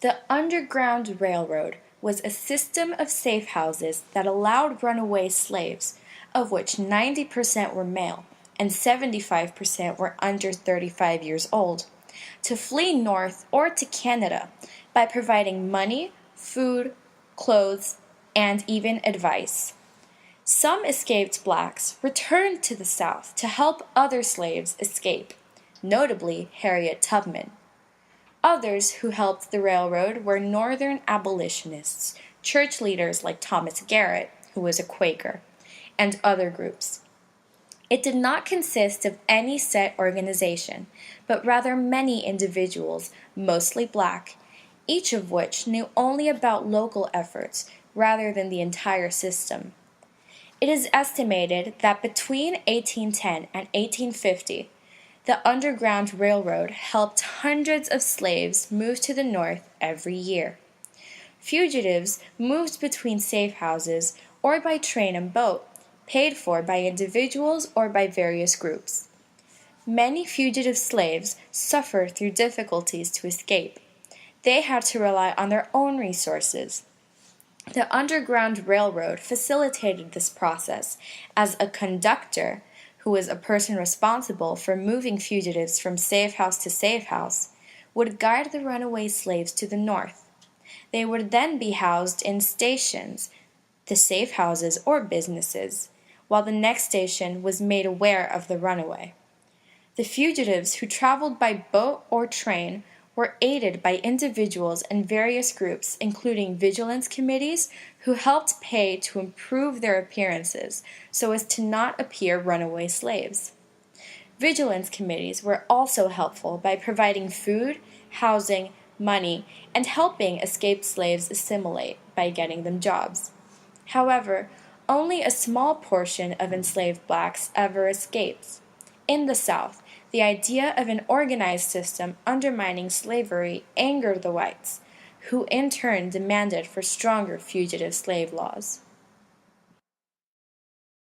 The Underground Railroad was a system of safe houses that allowed runaway slaves, of which 90% were male and 75% were under 35 years old, to flee north or to Canada by providing money, food, clothes, and even advice. Some escaped blacks returned to the South to help other slaves escape, notably Harriet Tubman. Others who helped the railroad were Northern abolitionists, church leaders like Thomas Garrett, who was a Quaker, and other groups. It did not consist of any set organization, but rather many individuals, mostly black, each of which knew only about local efforts rather than the entire system. It is estimated that between 1810 and 1850, the Underground Railroad helped hundreds of slaves move to the North every year. Fugitives moved between safe houses or by train and boat, paid for by individuals or by various groups. Many fugitive slaves suffered through difficulties to escape. They had to rely on their own resources. The Underground Railroad facilitated this process as a conductor, who was a person responsible for moving fugitives from safe house to safe house, would guide the runaway slaves to the north. They would then be housed in stations, the safe houses or businesses, while the next station was made aware of the runaway. The fugitives who traveled by boat or train were aided by individuals and various groups, including vigilance committees, who helped pay to improve their appearances so as to not appear runaway slaves. Vigilance committees were also helpful by providing food, housing, money, and helping escaped slaves assimilate by getting them jobs. However, only a small portion of enslaved blacks ever escapes. In the South, the idea of an organized system undermining slavery angered the whites, who in turn demanded for stronger fugitive slave laws.